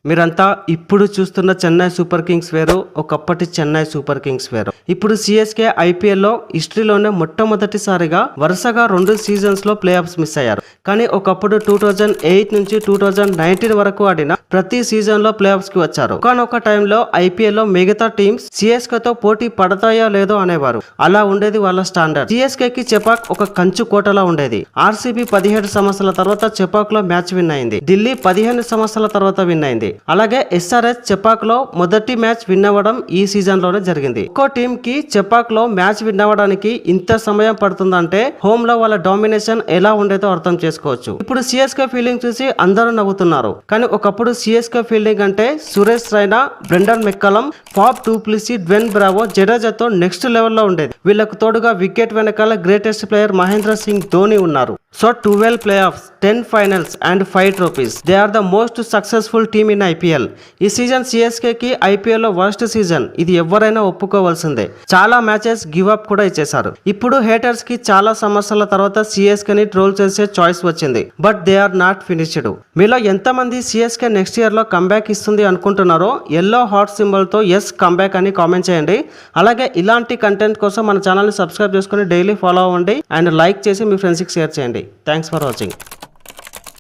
మీరంతా ఇప్పుడు చూస్తున్న చెన్నై సూపర్ కింగ్స్ వేరు, ఒకప్పటి చెన్నై సూపర్ కింగ్స్ వేరు. ఇప్పుడు సిఎస్కే ఐపీఎల్ లో హిస్టరీలోనే మొట్టమొదటిసారిగా వరుసగా 2 సీజన్స్ లో ప్లే ఆఫ్స్ మిస్ అయ్యారు. కానీ ఒకప్పుడు 2008 నుంచి 2019 వరకు ఆడిన ప్రతి సీజన్ లో ప్లే ఆఫ్స్ కి వచ్చారు. ఒకనొక టైంలో ఐపీఎల్ లో మిగతా టీమ్స్ సిఎస్కే తో పోటీ పడతాయో లేదో అనేవారు. అలా ఉండేది వాళ్ళ స్టాండర్డ్. సిఎస్కే కి చెపాక్ ఒక కంచు కోటలా ఉండేది. ఆర్సీబీ 17 సంవత్సరాల తర్వాత చెపాక్ లో మ్యాచ్ విన్ అయింది. ఢిల్లీ 15 సంవత్సరాల తర్వాత విన్ అయింది. అలాగే ఎస్ఆర్హెచ్ చెపాక్ లో మొదటి మ్యాచ్ విన్ అవ్వడం ఈ సీజన్ లోనే జరిగింది. ఒక్కో టీమ్ కి చెపాక్ లో మ్యాచ్ విన్ అవ్వడానికి ఇంత సమయం పడుతుందంటే హోమ్ లో వాళ్ళ డామినేషన్ ఎలా ఉండేదో అర్థం చేసుకోవచ్చు. ఇప్పుడు సిఎస్కే ఫీల్డింగ్ చూసి అందరూ నవ్వుతున్నారు. కానీ ఒకప్పుడు సిఎస్కే ఫీల్డింగ్ అంటే Suresh Raina, Brendon McCullum, Faf du Plessis, Dwayne Bravo, జడేజాతో నెక్స్ట్ లెవెల్లో ఉండేది. వీళ్ళకు తోడుగా వికెట్ వెనకాల గ్రేటెస్ట్ ప్లేయర్ మహేంద్ర సింగ్ ధోని ఉన్నారు. So 12 playoffs, 10 finals and 5 trophies. They are the most successful team in IPL. ఈ సీజన్ సిఎస్కే కి ఐపీఎల్ లో వర్స్ట్ సీజన్. ఇది ఎవరైనా ఒప్పుకోవాల్సిందే. చాలా మ్యాచెస్ గివ్ అప్ కూడా ఇచ్చేశారు. ఇప్పుడు హేటర్స్ కి చాలా సంవత్సరాల తర్వాత సిఎస్కే ని ట్రోల్ చేసే చాయిస్ వచ్చింది. But they are not finished. మీలో ఎంతమంది సిఎస్కే నెక్స్ట్ ఇయర్ లో కంబ్యాక్ ఇస్తుంది అనుకుంటున్నారో ఎల్లో హార్ట్ సింబల్ తో ఎస్ కంబ్యాక్ అని కామెంట్ చేయండి. అలాగే ఇలాంటి కంటెంట్ కోసం మన ఛానల్ ని సబ్స్క్రైబ్ చేసుకుని డైలీ ఫాలో అవ్వండి అండ్ లైక్ చేసి మీ ఫ్రెండ్స్ కి షేర్ చేయండి. Thanks for watching.